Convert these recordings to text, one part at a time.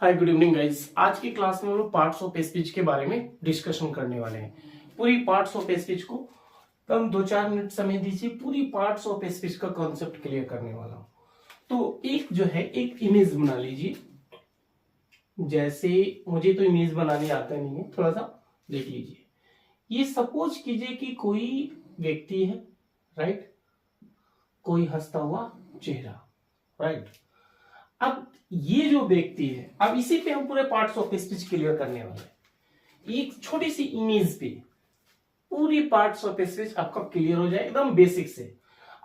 Hi good evening guys. आज की class में हम लोग पार्ट्स ऑफ स्पीच के बारे में डिस्कशन करने वाले हैं। पूरी पार्ट्स ऑफ स्पीच को कम 2-4 मिनट समय दीजिए, पूरी पार्ट्स ऑफ स्पीच का कॉन्सेप्ट क्लियर करने वाला हूं। तो एक जो है एक इमेज बना लीजिए। जैसे मुझे तो इमेज बनाने आता नहीं है, थोड़ा सा देख लीजिए। ये सपोज कीजिए कि कोई व्यक्ति है, राइट, कोई हंसता हुआ चेहरा, राइट। अब ये जो व्यक्ति है, अब इसी पे हम पूरे पार्ट्स ऑफ स्पीच क्लियर करने वाले हैं। एक छोटी सी इमेज पे पूरी पार्ट्स ऑफ स्पीच आपका क्लियर हो जाए एकदम बेसिक से।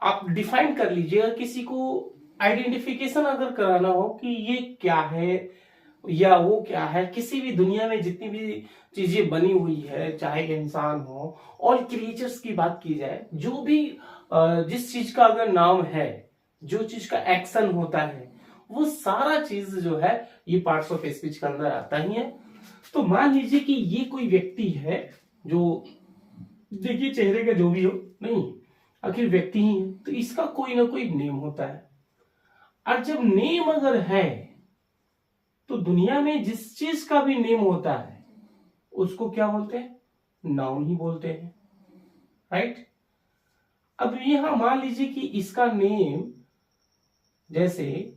आप डिफाइन कर लीजिए, अगर किसी को आइडेंटिफिकेशन अगर कराना हो कि ये क्या है या वो क्या है, किसी भी दुनिया में जितनी भी चीजें बनी हुई है, चाहे इंसान हो, ऑल क्रिएचर्स की बात की जाए, जो भी जिस चीज का अगर नाम है, जो चीज का एक्शन होता है, वो सारा चीज जो है ये पार्ट्स ऑफ स्पीच के अंदर आता ही है। तो मान लीजिए कि ये कोई व्यक्ति है, जो देखिए चेहरे का जो भी हो, नहीं आखिर व्यक्ति ही है, तो इसका कोई ना कोई नेम होता है। और जब नेम अगर है तो दुनिया में जिस चीज का भी नेम होता है उसको क्या बोलते हैं? नाउन ही बोलते हैं, राइट। अब यहां मान लीजिए कि इसका नेम जैसे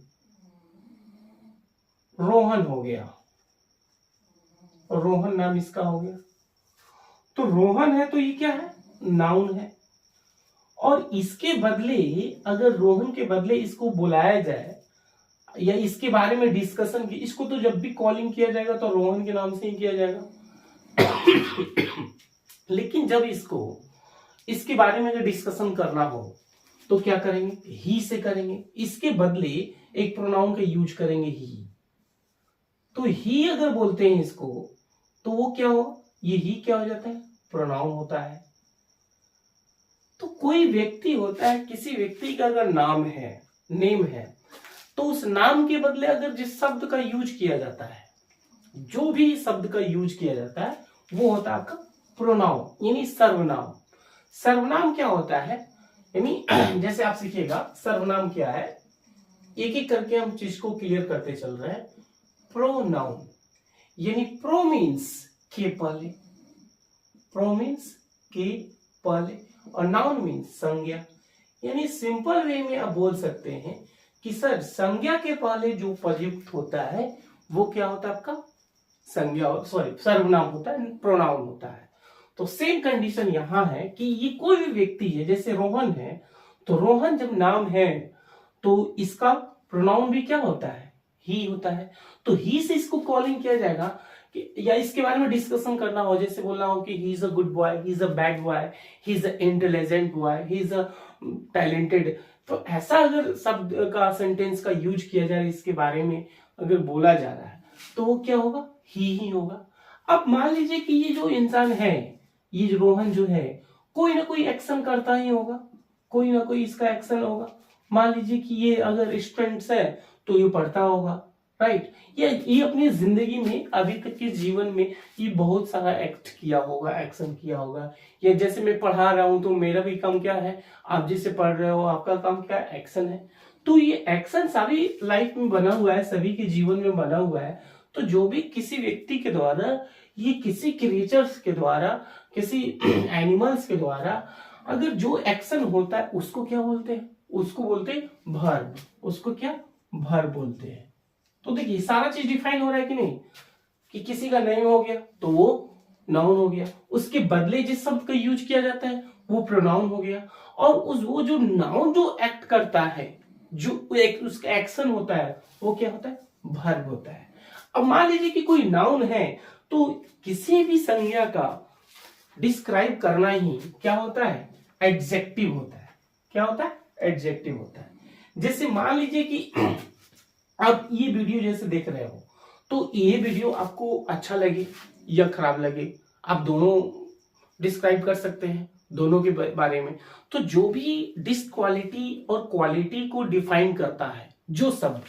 रोहन हो गया, और रोहन नाम इसका हो गया, तो रोहन है तो ये क्या है? नाउन है। और इसके बदले अगर रोहन के बदले इसको बुलाया जाए या इसके बारे में डिस्कशन की, इसको तो जब भी कॉलिंग किया जाएगा तो रोहन के नाम से ही किया जाएगा। लेकिन जब इसको इसके बारे में अगर डिस्कशन करना हो तो क्या करेंगे? ही से करेंगे। इसके बदले एक प्रोनाउन का यूज करेंगे, ही। तो ही अगर बोलते हैं इसको तो वो क्या हो? ये ही क्या हो जाता है? प्रोनाउन होता है। तो कोई व्यक्ति होता है, किसी व्यक्ति का अगर नाम है, नेम है, तो उस नाम के बदले अगर जिस शब्द का यूज किया जाता है, जो भी शब्द का यूज किया जाता है, वो होता है आपका प्रोनाउन, यानी सर्वनाम। सर्वनाम क्या होता है? यानी जैसे आप सीखिएगा सर्वनाम क्या है, एक एक करके हम चीज को क्लियर करते चल रहे हैं। प्रोनाउन यानी प्रो मीन्स के पहले, प्रो मीन्स के पहले, और नाउन मीन्स संज्ञा। यानी सिंपल वे में आप बोल सकते हैं कि सर संज्ञा के पहले जो प्रयुक्त होता है वो क्या होता है? आपका संज्ञा, सॉरी सर्वनाम होता है, प्रोनाउन होता है। तो सेम कंडीशन यहां है कि ये कोई भी व्यक्ति है, जैसे रोहन है, तो रोहन जब नाम है तो इसका प्रोनाउन भी क्या होता है? ही होता है। तो ही से इसको कॉलिंग किया जाएगा कि, या इसके बारे में डिस्कशन करना हो, जैसे बोलना हो कि he is a good boy, he is a bad boy, he is a intelligent boy, he is a talented, तो ऐसा अगर शब्द का सेंटेंस का यूज किया जाए, इसके बारे में अगर बोला जा रहा है, तो वो क्या होगा? ही होगा। अब मान लीजिए कि ये जो इंसान है, ये जो रोहन जो है, कोई ना कोई एक्शन करता ही होगा, कोई ना कोई इसका एक्शन होगा। मान लीजिए कि ये अगर स्टूडेंट्स है तो ये पढ़ता होगा, राइट। ये अपनी जिंदगी में अभी तक के जीवन में ये बहुत सारा एक्ट किया होगा, एक्शन किया होगा। या जैसे मैं पढ़ा रहा हूं तो मेरा भी काम क्या है? आप जिससे पढ़ रहे हो आपका काम क्या है? एक्शन है। तो ये एक्शन सारी लाइफ में बना हुआ है, सभी के जीवन में बना हुआ है। तो जो भी किसी व्यक्ति के द्वारा, ये किसी क्रिएचर्स के द्वारा, किसी एनिमल्स के द्वारा अगर जो एक्शन होता है उसको क्या बोलते हैं? उसको बोलते हैं वर्ब। उसको क्या? वर्ब बोलते हैं। तो देखिए सारा चीज डिफाइन हो रहा है कि नहीं, कि किसी का नेम हो गया तो वो नाउन हो गया, उसके बदले जिस शब्द का यूज किया जाता है वो प्रोनाउन हो गया, और वो जो नाउन जो एक्ट करता है, जो उसका एक्शन होता है, वो क्या होता है? वर्ब होता है। अब मान लीजिए कि कोई नाउन है, तो किसी भी संज्ञा का डिस्क्राइब करना ही क्या होता है? एडजेक्टिव होता है। क्या होता है? एडजेक्टिव होता है। जैसे मान लीजिए कि आप ये वीडियो जैसे देख रहे हो, तो ये वीडियो आपको अच्छा लगे या खराब लगे, आप दोनों डिस्क्राइब कर सकते हैं, दोनों के बारे में। तो जो भी डिसक्वालिटी और क्वालिटी को डिफाइन करता है, जो शब्द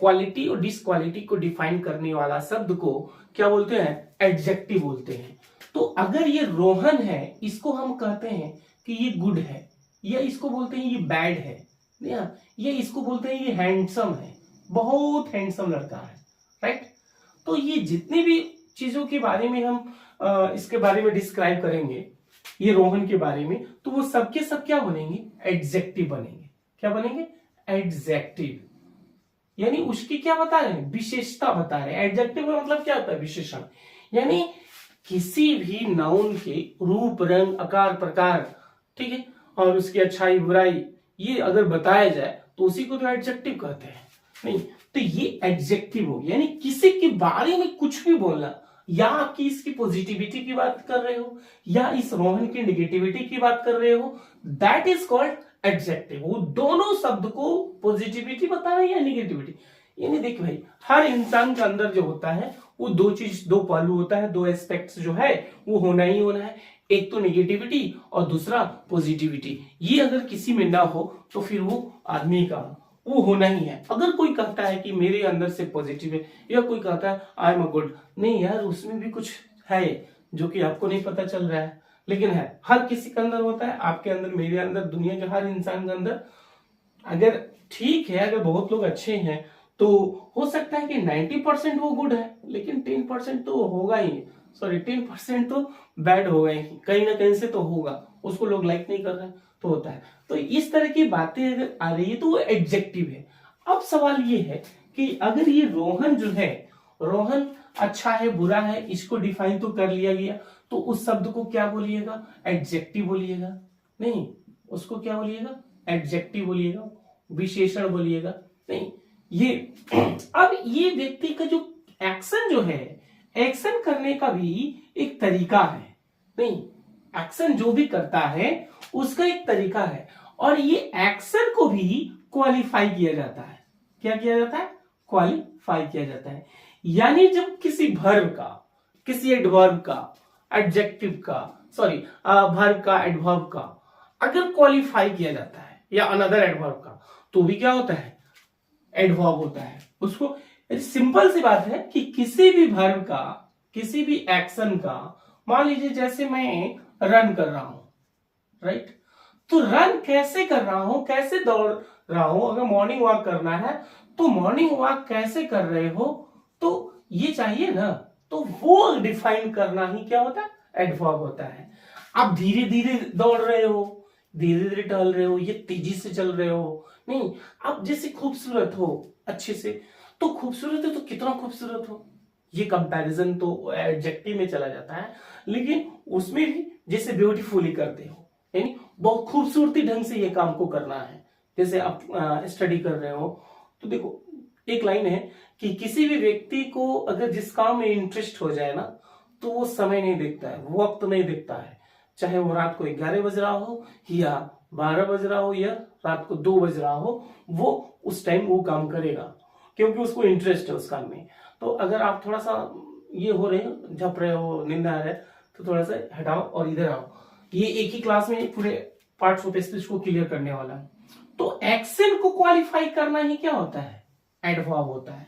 क्वालिटी और डिसक्वालिटी को डिफाइन करने वाला शब्द को क्या बोलते हैं? एडजेक्टिव बोलते हैं। तो अगर ये रोहन है, इसको हम कहते हैं कि ये गुड है, या इसको बोलते हैं ये बैड है, या इसको बोलते हैं ये हैंडसम है, बहुत हैंडसम लड़का है, राइट। तो ये जितनी भी चीजों के बारे में हम इसके बारे में डिस्क्राइब करेंगे, ये रोहन के बारे में, तो वो सबके सब क्या बनेंगे? एडजेक्टिव बनेंगे। क्या बनेंगे? एडजेक्टिव। यानी उसकी क्या बता रहे हैं? विशेषता बता रहे हैं। एडजेक्टिव का मतलब क्या होता है? विशेषण। यानी किसी भी नाउन के रूप, रंग, आकार, प्रकार, ठीक है, और उसकी अच्छाई, बुराई, ये अगर बताया जाए तो उसी को तो एडजेक्टिव कहते हैं। नहीं तो ये एडजेक्टिव हो गया, यानी किसी के बारे में कुछ भी बोलना, या आपकी इसकी पॉजिटिविटी की बात कर रहे हो या इस रोहन की निगेटिविटी की बात कर रहे हो, दैट इज कॉल्ड एडजेक्टिव। वो दोनों शब्द को पॉजिटिविटी बता रहे हैं या निगेटिविटी। यानी देख भाई, हर इंसान के अंदर जो होता है वो दो चीज, दो पहलू होता है, दो एस्पेक्ट्स जो है वो होना ही होना है। एक तो नेगेटिविटी और दूसरा पॉजिटिविटी। ये अगर किसी में ना हो तो फिर वो आदमी का वो होना ही है। अगर कोई कहता है कि मेरे अंदर से पॉजिटिव है, या कोई कहता है आई एम अ गुड, नहीं यार, उसमें भी कुछ है जो कि आपको नहीं पता चल रहा है, लेकिन है। हर किसी के अंदर होता है, आपके अंदर, मेरे अंदर, दुनिया के हर इंसान के अंदर। अगर ठीक है, अगर बहुत लोग अच्छे हैं तो हो सकता है कि 90% वो गुड है, लेकिन 10% तो होगा ही, सॉरी 10% तो बैड होगा ही, कहीं ना कहीं से तो होगा, उसको लोग लाइक नहीं कर रहे, तो होता है। तो इस तरह की बातें अगर आ रही है तो वो एडजेक्टिव है। अब सवाल ये है कि अगर ये रोहन जो है, रोहन अच्छा है, बुरा है, इसको डिफाइन तो कर लिया गया, तो उस शब्द को क्या बोलिएगा? एडजेक्टिव बोलिएगा। नहीं, उसको क्या बोलिएगा? एडजेक्टिव बोलिएगा, विशेषण बोलिएगा। नहीं, ये अब ये व्यक्ति का जो एक्शन जो है, एक्शन करने का भी एक तरीका है। नहीं, एक्शन जो भी करता है उसका एक तरीका है, और ये एक्शन को भी क्वालिफाई किया जाता है। क्या किया जाता है? क्वालिफाई किया जाता है। यानी जब किसी वर्ब का, किसी एडवर्ब का, एडजेक्टिव का, सॉरी वर्ब का, एडवर्ब का अगर क्वालिफाई किया जाता है, या अनदर एडवर्ब का, तो भी क्या होता है? एडवर्ब होता है। उसको सिंपल सी बात है कि किसी भी वर्ब का, किसी भी एक्शन का, मान लीजिए जैसे मैं रन कर रहा हूं, राइट, तो रन कैसे कर रहा हूं, कैसे दौड़ रहा हूं, अगर मॉर्निंग वॉक करना है तो मॉर्निंग वॉक कैसे कर रहे हो, तो ये चाहिए ना, तो वो डिफाइन करना ही क्या होता है? एडवर्ब होता है। आप धीरे धीरे दौड़ रहे हो, धीरे धीरे टहल रहे हो, ये तेजी से चल रहे हो, नहीं, आप जैसे खूबसूरत हो अच्छे से, तो खूबसूरत है तो कितना खूबसूरत हो, ये कंपैरिजन तो एडजेक्टिव में चला जाता है। लेकिन उसमें भी जैसे ब्यूटीफुली करते हो, यानी बहुत खूबसूरती ढंग से ये काम को करना है। जैसे आप स्टडी कर रहे हो, तो देखो एक लाइन है कि किसी भी व्यक्ति को अगर जिस काम में इंटरेस्ट हो जाए ना, तो वो समय नहीं देखता है, वक्त नहीं देखता है, चाहे वो रात को 11 बज रहा हो या 12 बज रहा हो या रात को 2 बज रहा हो, वो उस टाइम वो काम करेगा, क्योंकि उसको इंटरेस्ट है उस काम में। तो अगर आप थोड़ा सा ये हो रहे हो, झप रहे हो, नींद आ रहा है, तो थोड़ा सा हटाओ और इधर आओ। ये एक ही क्लास में पूरे पार्ट्स ऑफ स्पीच को क्लियर करने वाला है। तो एक्शन को क्वालिफाई करना ही क्या होता है? एडवर्ब होता है।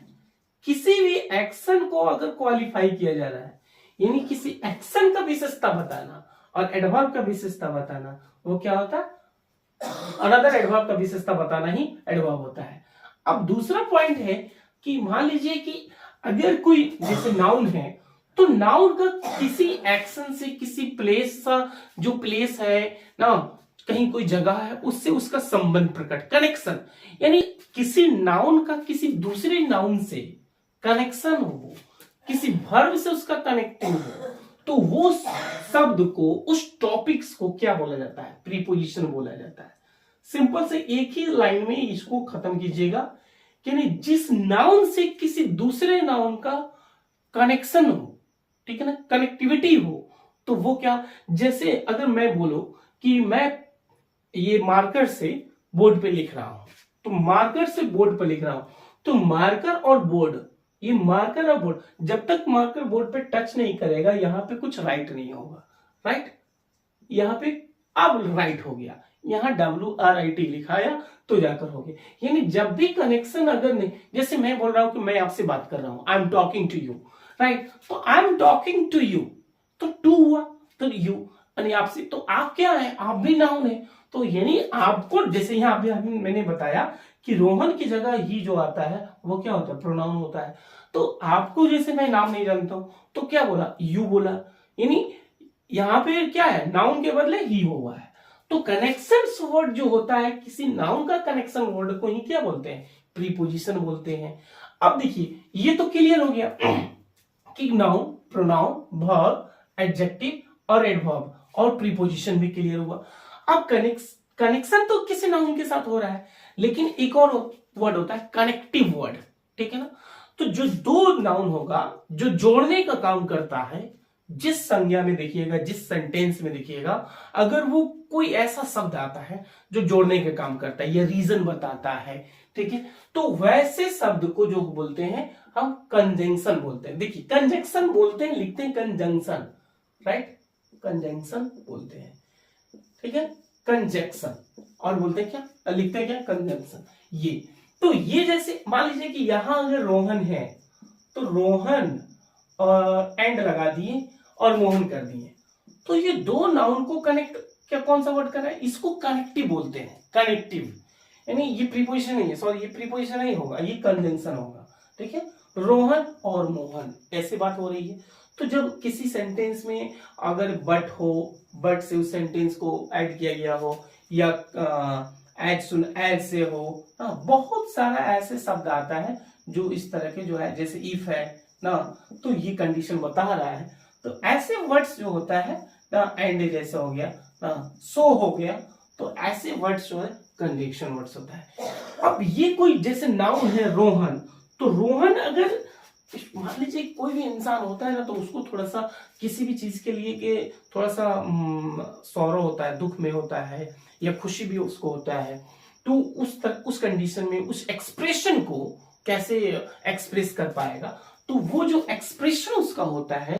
किसी भी एक्शन को अगर क्वालिफाई किया जा रहा है, यानी किसी एक्शन का विशेषता बताना और एडवर्ब का विशेषता बताना, वो क्या होता है? अनदर एडवर्ब का विशेषता बताना ही एडवर्ब होता है। अब दूसरा पॉइंट है कि मान लीजिए कि अगर कोई जैसे नाउन है, तो नाउन का किसी एक्शन से, किसी प्लेस का, जो प्लेस है ना, कहीं कोई जगह है, उससे उसका संबंध प्रकट, कनेक्शन, यानी किसी नाउन का किसी दूसरे नाउन से कनेक्शन हो, किसी वर्ब से उसका कनेक्टिंग हो, तो वो शब्द को, उस टॉपिक्स को क्या बोला जाता है? प्रीपोजिशन बोला जाता है। सिंपल से एक ही लाइन में इसको खत्म कीजिएगा, यानी जिस नाउन से किसी दूसरे नाउन का कनेक्शन हो, ठीक है ना, कनेक्टिविटी हो, तो वो क्या, जैसे अगर मैं बोलो कि मैं ये मार्कर से बोर्ड पे लिख रहा हूं, तो मार्कर से बोर्ड पे लिख रहा हूं, तो मार्कर और बोर्ड, ये मार्कर और बोर्ड, जब तक मार्कर बोर्ड पे टच नहीं करेगा, यहां पे कुछ राइट नहीं होगा, राइट, यहां पे अब राइट हो गया, यहां WRIT लिखाया तो जाकर हो गया। यानी जब भी कनेक्शन अगर नहीं, जैसे मैं बोल रहा हूं कि मैं आपसे बात कर रहा हूं, I am talking to you, right, तो I am talking to you, तो टू हुआ, तो यू, यानी आपसे, तो आप क्या है? आप भी नाउन है। तो यानी आपको, जैसे यहाँ पे मैंने बताया कि रोहन की जगह ही जो आता है वो क्या होता है? प्रोनाउन होता है। तो आपको जैसे मैं नाम नहीं जानता हूं तो क्या बोला, यू बोला, यानी यहां पे क्या है, नाउन के बदले ही हुआ है। तो कनेक्शन वर्ड जो होता है, किसी नाउन का कनेक्शन वर्ड को ही क्या बोलते हैं, प्रीपोजिशन बोलते हैं। अब देखिए ये तो क्लियर हो गया कि नाउन, प्रोनाउन, वर्ब, एडजेक्टिव और एडवर्ब और प्रीपोजिशन भी क्लियर हुआ। अब कनेक्शन तो किसी नाउन के साथ हो रहा है, लेकिन एक और वर्ड होता है कनेक्टिव वर्ड, ठीक है ना। तो जो दो नाउन होगा जो जोड़ने का काम करता है, जिस संज्ञा में देखिएगा, जिस सेंटेंस में देखिएगा, अगर वो कोई ऐसा शब्द आता है जो जोड़ने का काम करता है या रीजन बताता है, ठीक है, तो वैसे शब्द को जो बोलते हैं हम कंजंक्शन बोलते हैं। देखिए कंजंक्शन बोलते हैं, लिखते हैं कंजंक्शन, राइट, कंजंक्शन बोलते हैं, ठीक है, कंजंक्शन, और बोलते हैं क्या, लिखते हैं क्या, कंजंक्शन। ये तो ये जैसे मान लीजिए कि यहां अगर रोहन है तो रोहन एंड लगा दिए और मोहन कर दिए, तो ये दो नाउन को कनेक्ट, क्या कौन सा वर्ड कर रहा है, इसको कनेक्टिव बोलते हैं, कनेक्टिव, यानी ये प्रीपोजिशन नहीं है, सॉरी ये प्रीपोजिशन नहीं होगा, ये कंजंक्शन होगा, ठीक है, रोहन और मोहन, ऐसे बात हो रही है। तो जब किसी सेंटेंस में अगर बट हो, बट से उस सेंटेंस को ऐड किया गया हो, या ऐड से हो, बहुत सारा ऐसे शब्द आता है जो इस तरह के जो है, जैसे इफ है ना, तो ये कंडीशन बता रहा है, तो ऐसे वर्ड्स जो होता है ना, एंड जैसे हो गया ना, सो हो गया, तो ऐसे वर्ड्स जो है कंजंक्शन वर्ड्स होता है। अब ये कोई जैसे नाउन है रोहन, तो रोहन अगर मान लीजिए कोई भी इंसान होता है ना, तो उसको थोड़ा सा किसी भी चीज के लिए कि थोड़ा सा सौरो होता है, दुख में होता है, या खुशी भी उसको होता है, तो उस कंडीशन में उस एक्सप्रेशन को कैसे एक्सप्रेस कर पाएगा, तो वो जो एक्सप्रेशन उसका होता है